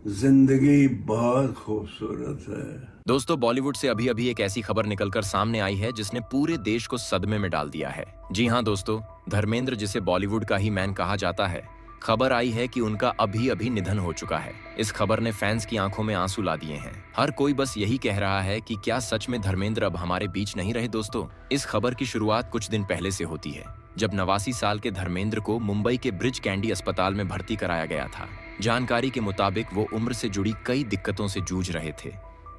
जिंदगी बहुत खूबसूरत है। दोस्तों, बॉलीवुड से अभी अभी एक ऐसी खबर निकलकर सामने आई है जिसने पूरे देश को सदमे में डाल दिया है। जी हाँ दोस्तों, धर्मेंद्र, जिसे बॉलीवुड का ही मैन कहा जाता है, खबर आई है कि उनका अभी अभी निधन हो चुका है। इस खबर ने फैंस की आंखों में आंसू ला दिए हैं। हर कोई बस यही कह रहा है कि क्या सच में धर्मेंद्र अब हमारे बीच नहीं रहे। दोस्तों, इस खबर की शुरुआत कुछ दिन पहले से होती है, जब 89 साल के धर्मेंद्र को मुंबई के ब्रिज कैंडी अस्पताल में भर्ती कराया गया था। जानकारी के मुताबिक वो उम्र से जुड़ी कई दिक्कतों से जूझ रहे थे।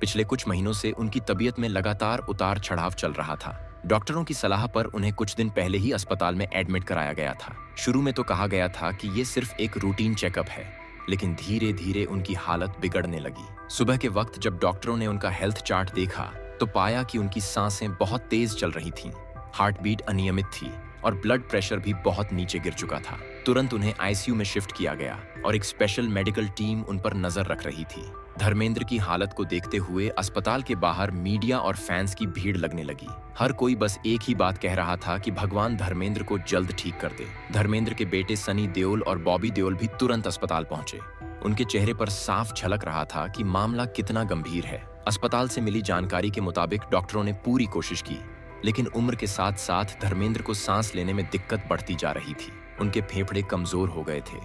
पिछले कुछ महीनों से उनकी तबीयत में लगातार उतार चढ़ाव चल रहा था। डॉक्टरों की सलाह पर उन्हें कुछ दिन पहले ही अस्पताल में एडमिट कराया गया था। शुरू में तो कहा गया था कि ये सिर्फ एक रूटीन चेकअप है, लेकिन धीरे धीरे उनकी हालत बिगड़ने लगी। सुबह के वक्त जब डॉक्टरों ने उनका हेल्थ चार्ट देखा तो पाया कि उनकी सांसें बहुत तेज चल रही थीं, हार्ट बीट अनियमित थी और ब्लड प्रेशर भी बहुत नीचे गिर चुका था। तुरंत उन्हें आईसीयू में शिफ्ट किया गया और एक स्पेशल मेडिकल टीम उन पर नजर रख रही थी। धर्मेंद्र की हालत को देखते हुए अस्पताल के बाहर मीडिया और फैंस की भीड़ लगने लगी। हर कोई बस एक ही बात कह रहा था कि भगवान धर्मेंद्र को जल्द ठीक कर दे। धर्मेंद्र के बेटे सनी देओल और बॉबी देओल भी तुरंत अस्पताल पहुंचे। उनके चेहरे पर साफ झलक रहा था कि मामला कितना गंभीर है। अस्पताल से मिली जानकारी के मुताबिक डॉक्टरों ने पूरी कोशिश की, लेकिन उम्र के साथ साथ धर्मेंद्र को सांस लेने में दिक्कत बढ़ती जा रही थी। उनके फेफड़े कमजोर हो गए थे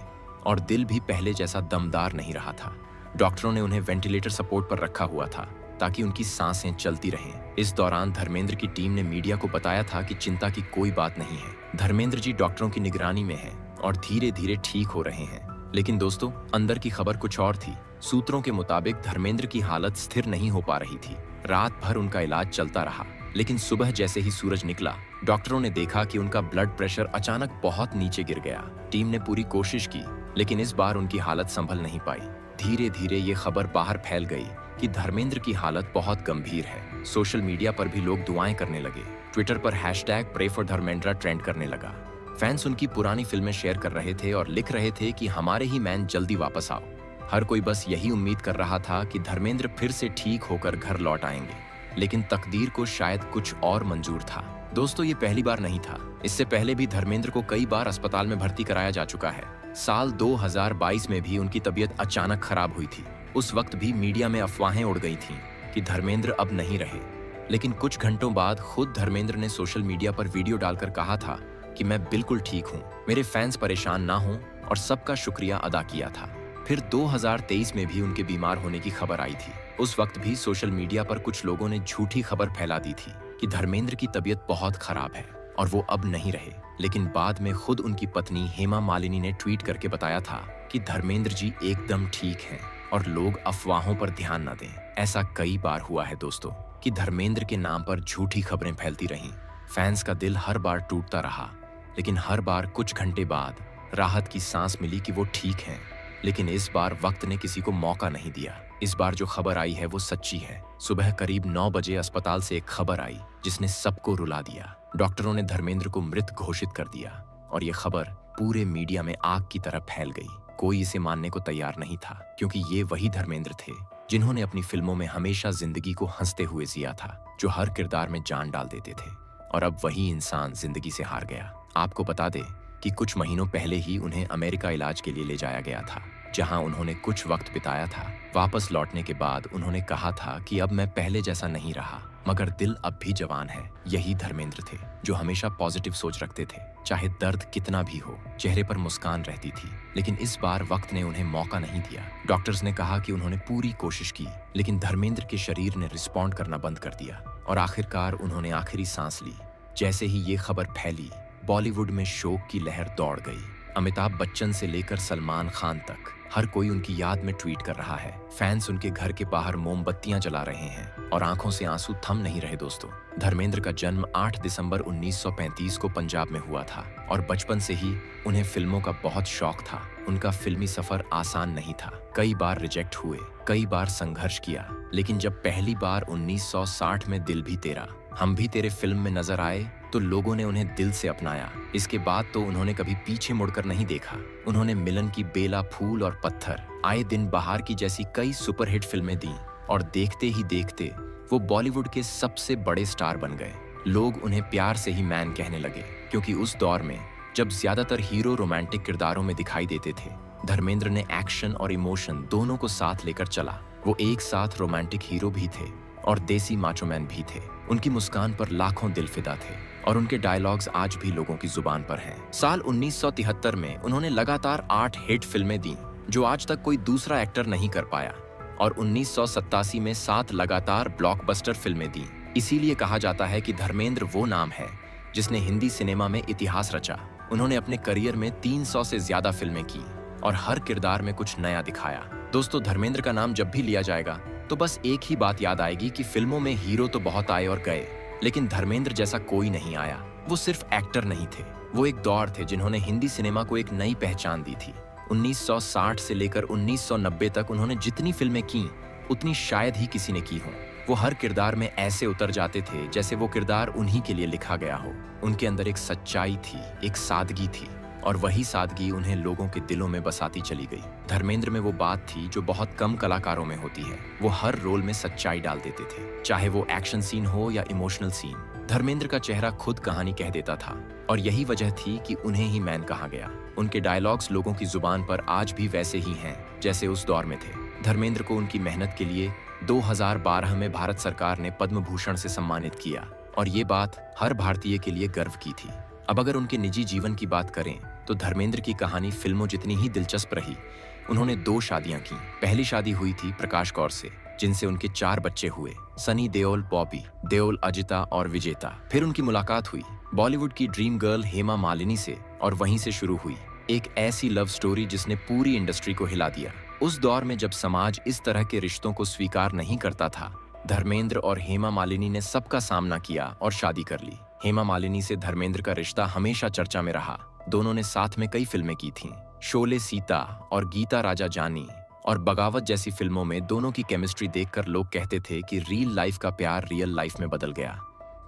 और दिल भी पहले जैसा दमदार नहीं रहा था। डॉक्टरों ने उन्हें वेंटिलेटर सपोर्ट पर रखा हुआ था ताकि उनकी सांसें चलती रहें। इस दौरान धर्मेंद्र की टीम ने मीडिया को बताया था कि चिंता की कोई बात नहीं है, धर्मेंद्र जी डॉक्टरों की निगरानी में हैं और धीरे धीरे ठीक हो रहे हैं। लेकिन दोस्तों, अंदर की खबर कुछ और थी। सूत्रों के मुताबिक धर्मेंद्र की हालत स्थिर नहीं हो पा रही थी। रात भर उनका इलाज चलता रहा, लेकिन सुबह जैसे ही सूरज निकला, डॉक्टरों ने देखा कि उनका ब्लड प्रेशर अचानक बहुत नीचे गिर गया। टीम ने पूरी कोशिश की, लेकिन इस बार उनकी हालत संभल नहीं पाई। धीरे धीरे ये खबर बाहर फैल गई कि धर्मेंद्र की हालत बहुत गंभीर है। सोशल मीडिया पर भी लोग दुआएं करने लगे। ट्विटर पर #PrayForDharmendra ट्रेंड करने लगा। फैंस उनकी पुरानी फिल्में शेयर कर रहे थे और लिख रहे थे कि हमारे ही मैन जल्दी वापस आओ। हर कोई बस यही उम्मीद कर रहा था कि धर्मेंद्र फिर से ठीक होकर घर लौट आएंगे, लेकिन तकदीर को शायद कुछ और मंजूर था। दोस्तों, ये पहली बार नहीं था। इससे पहले भी धर्मेंद्र को कई बार अस्पताल में भर्ती कराया जा चुका है। साल 2022 में भी उनकी तबीयत अचानक खराब हुई थी। उस वक्त भी मीडिया में अफवाहें उड़ गई थीं कि धर्मेंद्र अब नहीं रहे, लेकिन कुछ घंटों बाद खुद धर्मेंद्र ने सोशल मीडिया पर वीडियो डालकर कहा था कि मैं बिल्कुल ठीक हूँ, मेरे फैंस परेशान ना हों, और सबका शुक्रिया अदा किया था। फिर 2023 में भी उनके बीमार होने की खबर आई थी। उस वक्त भी सोशल मीडिया पर कुछ लोगों ने झूठी खबर फैला दी थी कि धर्मेंद्र की तबीयत बहुत खराब है और वो अब नहीं रहे। लेकिन बाद में खुद उनकी पत्नी हेमा मालिनी ने ट्वीट करके बताया था कि धर्मेंद्र जी एकदम ठीक हैं और लोग अफवाहों पर ध्यान न दें। ऐसा कई बार हुआ है दोस्तों कि धर्मेंद्र के नाम पर झूठी खबरें फैलती रहीं। फैंस का दिल हर बार टूटता रहा, लेकिन हर बार कुछ घंटे बाद राहत की सांस मिली कि वो ठीक हैं। लेकिन इस बार वक्त ने किसी को मौका नहीं दिया। इस बार जो खबर आई है वो सच्ची है। सुबह करीब 9 बजे अस्पताल से एक खबर आई जिसने सबको रुला दिया। डॉक्टरों ने धर्मेंद्र को मृत घोषित कर दिया और ये खबर पूरे मीडिया में आग की तरह फैल गई। कोई इसे मानने को तैयार नहीं था, क्योंकि ये वही धर्मेंद्र थे जिन्होंने अपनी फिल्मों में हमेशा जिंदगी को हंसते हुए जिया था, जो हर किरदार में जान डाल देते थे। और अब वही इंसान जिंदगी से हार गया। आपको बता दें कि कुछ महीनों पहले ही उन्हें अमेरिका इलाज के लिए ले जाया गया था, जहां उन्होंने कुछ वक्त बिताया था। वापस लौटने के बाद उन्होंने कहा था कि अब मैं पहले जैसा नहीं रहा, मगर दिल अब भी जवान है। यही धर्मेंद्र थे जो हमेशा पॉजिटिव सोच रखते थे, चाहे दर्द कितना भी हो, चेहरे पर मुस्कान रहती थी। लेकिन इस बार वक्त ने उन्हें मौका नहीं दिया। डॉक्टर्स ने कहा कि उन्होंने पूरी कोशिश की, लेकिन धर्मेंद्र के शरीर ने रिस्पॉन्ड करना बंद कर दिया और आखिरकार उन्होंने आखिरी सांस ली। जैसे ही ये खबर फैली, बॉलीवुड में शोक की लहर दौड़ गई। अमिताभ बच्चन से लेकर सलमान खान तक हर कोई उनकी याद में ट्वीट कर रहा है। फैंस उनके घर के बाहर मोमबत्तियां जला रहे हैं और आंखों से आंसू थम नहीं रहे। दोस्तों, धर्मेंद्र का जन्म 8 दिसंबर 1935 को पंजाब में हुआ था और बचपन से ही उन्हें फिल्मों का बहुत शौक था। उनका फिल्मी सफर आसान नहीं था। कई बार रिजेक्ट हुए, कई बार संघर्ष किया, लेकिन जब पहली बार 1960 में दिल भी तेरा हम भी तेरे फिल्म में नजर आए तो लोगों ने उन्हें दिल से अपनाया। इसके बाद तो उन्होंने कभी पीछे मुड़कर नहीं देखा। उन्होंने मिलन की, बेला, फूल और पत्थर, आए दिन बहार की जैसी कई सुपरहिट फिल्में दी और देखते ही देखते वो बॉलीवुड के सबसे बड़े स्टार बन गए। लोग उन्हें प्यार से ही मैन कहने लगे, क्योंकि उस दौर में जब ज्यादातर हीरो रोमांटिक किरदारों में दिखाई देते थे, धर्मेंद्र ने एक्शन और इमोशन दोनों को साथ लेकर चला। वो एक साथ रोमांटिक हीरो भी थे और देसी माचोमैन भी थे। उनकी मुस्कान पर लाखों दिल फिदा थे और उनके डायलॉग्स आज भी लोगों की जुबान पर हैं। साल 1973 में उन्होंने लगातार 8 हिट फिल्में दी, जो आज तक कोई दूसरा एक्टर नहीं कर पाया, और 1987 में 7 लगातार ब्लॉकबस्टर फिल्में दी। इसीलिए कहा जाता है कि धर्मेंद्र वो नाम है जिसने हिंदी सिनेमा में इतिहास रचा। उन्होंने अपने करियर में 300 से ज्यादा फिल्में की और हर किरदार में कुछ नया दिखाया। दोस्तों, धर्मेंद्र का नाम जब भी लिया जाएगा तो बस एक ही बात याद आएगी कि फिल्मों में हीरो तो बहुत आए और गए, लेकिन धर्मेंद्र जैसा कोई नहीं आया। वो सिर्फ एक्टर नहीं थे, वो एक दौर थे जिन्होंने हिंदी सिनेमा को एक नई पहचान दी थी। 1960 से लेकर 1990 तक उन्होंने जितनी फिल्में की, उतनी शायद ही किसी ने की हो। वो हर किरदार में ऐसे उतर जाते थे जैसे वो किरदार उन्हीं के लिए लिखा गया हो। उनके अंदर एक सच्चाई थी, एक सादगी थी, और वही सादगी उन्हें लोगों के दिलों में बसाती चली गई। धर्मेंद्र में वो बात थी जो बहुत कम कलाकारों में होती है। वो हर रोल में सच्चाई डाल देते थे, चाहे वो एक्शन सीन हो या इमोशनल सीन। धर्मेंद्र का चेहरा खुद कहानी कह देता था, और यही वजह थी कि उन्हें ही मैन कहा गया। उनके डायलॉग्स लोगों की जुबान पर आज भी वैसे ही हैं जैसे उस दौर में थे। धर्मेंद्र को उनकी मेहनत के लिए 2012 में भारत सरकार ने पद्म भूषण से सम्मानित किया, और ये बात हर भारतीय के लिए गर्व की थी। अब अगर उनके निजी जीवन की बात करें तो धर्मेंद्र की कहानी फिल्मों जितनी ही दिलचस्प रही। उन्होंने 2 शादियां की। पहली शादी हुई थी प्रकाश कौर से, जिनसे उनके 4 बच्चे हुए, सनी देओल, बॉबी देओल, अजिता और विजेता। फिर उनकी मुलाकात हुई बॉलीवुड की ड्रीम गर्ल हेमा मालिनी से, और वहीं से शुरू हुई एक ऐसी लव स्टोरी जिसने पूरी इंडस्ट्री को हिला दिया। उस दौर में जब समाज इस तरह के रिश्तों को स्वीकार नहीं करता था, धर्मेंद्र और हेमा मालिनी ने सबका सामना किया और शादी कर ली। हेमा मालिनी से धर्मेंद्र का रिश्ता हमेशा चर्चा में रहा। दोनों ने साथ में कई फिल्में की थीं। शोले, सीता और गीता राजा जानी और बगावत जैसी फिल्मों में दोनों की केमिस्ट्री देखकर लोग कहते थे कि रियल लाइफ का प्यार रियल लाइफ में बदल गया।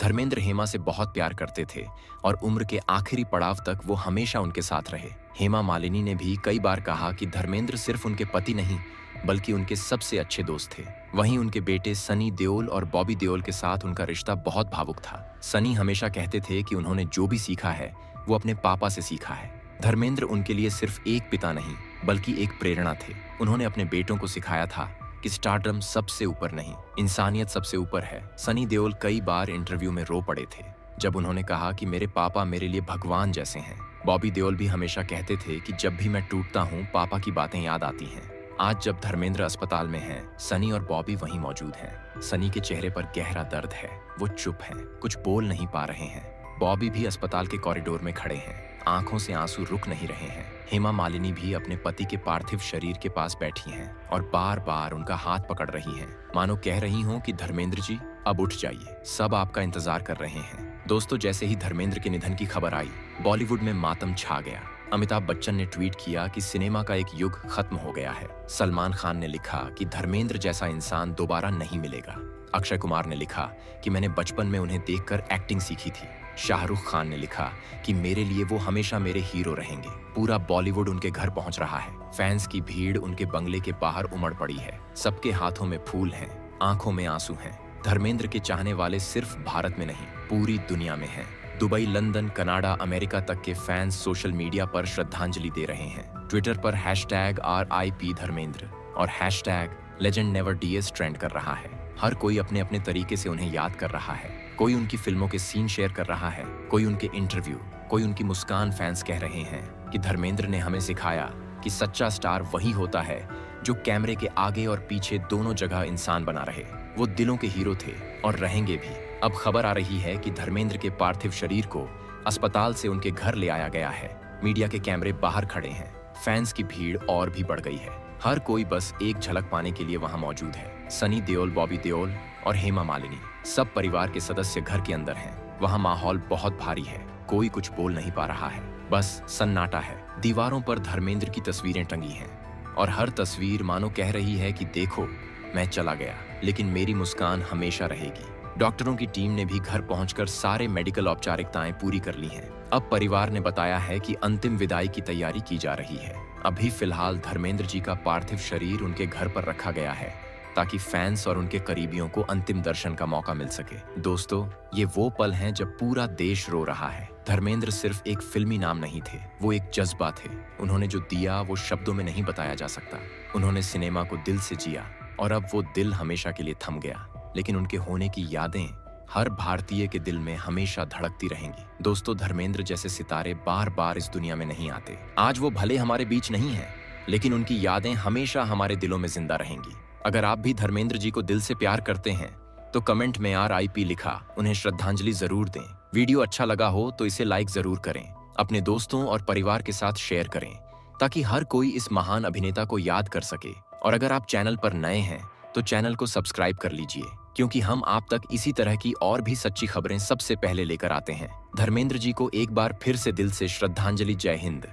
धर्मेंद्र हेमा से बहुत प्यार करते थे और उम्र के आखिरी पड़ाव तक वो हमेशा उनके साथ रहे। हेमा मालिनी ने भी कई बार कहा कि धर्मेंद्र सिर्फ उनके पति नहीं, बल्कि उनके सबसे अच्छे दोस्त थे। वहीं उनके बेटे सनी देओल और बॉबी देओल के साथ उनका रिश्ता बहुत भावुक था। सनी हमेशा कहते थे कि उन्होंने जो भी सीखा है वो अपने पापा से सीखा है। धर्मेंद्र उनके लिए सिर्फ एक पिता नहीं, बल्कि एक प्रेरणा थे। उन्होंने अपने बेटों को सिखाया था कि स्टारडम सबसे ऊपर नहीं, इंसानियत सबसे ऊपर है। सनी देओल कई बार इंटरव्यू में रो पड़े थे जब उन्होंने कहा कि मेरे पापा मेरे लिए भगवान जैसे हैं। बॉबी देओल भी हमेशा कहते थे कि जब भी मैं टूटता हूँ, पापा की बातें याद आती हैं। आज जब धर्मेंद्र अस्पताल में हैं, सनी और बॉबी वहीं मौजूद हैं। सनी के चेहरे पर गहरा दर्द है, वो चुप हैं, कुछ बोल नहीं पा रहे हैं। बॉबी भी अस्पताल के कॉरिडोर में खड़े हैं, आंखों से आंसू रुक नहीं रहे हैं। हेमा मालिनी भी अपने पति के पार्थिव शरीर के पास बैठी हैं और बार बार उनका हाथ पकड़ रही हैं, मानो कह रही हों कि धर्मेंद्र जी अब उठ जाइए, सब आपका इंतजार कर रहे हैं। दोस्तों, जैसे ही धर्मेंद्र के निधन की खबर आई, बॉलीवुड में मातम छा गया। अमिताभ बच्चन ने ट्वीट किया कि सिनेमा का एक युग खत्म हो गया है। सलमान खान ने लिखा कि धर्मेंद्र जैसा इंसान दोबारा नहीं मिलेगा। अक्षय कुमार ने लिखा कि मैंने बचपन में उन्हें देखकर एक्टिंग सीखी थी। शाहरुख खान ने लिखा कि मेरे लिए वो हमेशा मेरे हीरो रहेंगे। पूरा बॉलीवुड उनके घर पहुंच रहा है। फैंस की भीड़ उनके बंगले के बाहर उमड़ पड़ी है। सबके हाथों में फूल हैं, आंखों में आंसू हैं। धर्मेंद्र के चाहने वाले सिर्फ भारत में नहीं, पूरी दुनिया में हैं। दुबई, लंदन, कनाडा, अमेरिका तक के फैंस सोशल मीडिया पर श्रद्धांजलि दे रहे हैं। ट्विटर पर #RIP धर्मेंद्र और #LegendNeverDS ट्रेंड कर रहा है। हर कोई अपने अपने तरीके से उन्हें याद कर रहा है। कोई उनकी फिल्मों के सीन शेयर कर रहा है, कोई उनके इंटरव्यू, कोई उनकी मुस्कान। फैंस कह रहे हैं कि धर्मेंद्र ने हमें सिखाया कि सच्चा स्टार वही होता है जो कैमरे के आगे और पीछे दोनों जगह इंसान बना रहे। वो दिलों के हीरो थे और रहेंगे भी। अब खबर आ रही है कि धर्मेंद्र के पार्थिव शरीर को अस्पताल से उनके घर ले आया गया है। मीडिया के कैमरे बाहर खड़े हैं। फैंस की भीड़ और भी बढ़ गई है। हर कोई बस एक झलक पाने के लिए वहां मौजूद है। सनी देओल, बॉबी देओल और हेमा मालिनी, सब परिवार के सदस्य घर के अंदर हैं। वहां माहौल बहुत भारी है। कोई कुछ बोल नहीं पा रहा है, बस सन्नाटा है। दीवारों पर धर्मेंद्र की तस्वीरें टंगी हैं और हर तस्वीर मानो कह रही है कि देखो, मैं चला गया, लेकिन मेरी मुस्कान हमेशा रहेगी। डॉक्टरों की टीम ने भी घर पहुंचकर सारे मेडिकल औपचारिकताएं पूरी कर ली हैं। अब परिवार ने बताया है कि अंतिम विदाई की तैयारी की जा रही है। अभी फिलहाल धर्मेंद्र जी का पार्थिव शरीर उनके घर पर रखा गया है ताकि फैंस और उनके करीबियों को अंतिम दर्शन का मौका मिल सके। दोस्तों, ये वो पल हैं जब पूरा देश रो रहा है। धर्मेंद्र सिर्फ एक फिल्मी नाम नहीं थे, वो एक जज्बा थे। उन्होंने जो दिया वो शब्दों में नहीं बताया जा सकता। उन्होंने सिनेमा को दिल से जिया और अब वो दिल हमेशा के लिए थम गया, लेकिन उनके होने की यादें हर भारतीय के दिल में हमेशा धड़कती रहेंगी। दोस्तों, धर्मेंद्र जैसे सितारे बार बार इस दुनिया में नहीं आते। आज वो भले हमारे बीच नहीं है, लेकिन उनकी यादें हमेशा हमारे दिलों में जिंदा रहेंगी। अगर आप भी धर्मेंद्र जी को दिल से प्यार करते हैं तो कमेंट में RIP लिखा उन्हें श्रद्धांजलि जरूर दें। वीडियो अच्छा लगा हो तो इसे लाइक जरूर करें, अपने दोस्तों और परिवार के साथ शेयर करें ताकि हर कोई इस महान अभिनेता को याद कर सके। और अगर आप चैनल पर नए हैं तो चैनल को सब्सक्राइब कर लीजिए, क्योंकि हम आप तक इसी तरह की और भी सच्ची खबरें सबसे पहले लेकर आते हैं। धर्मेंद्र जी को एक बार फिर से दिल से श्रद्धांजलि। जय हिंद।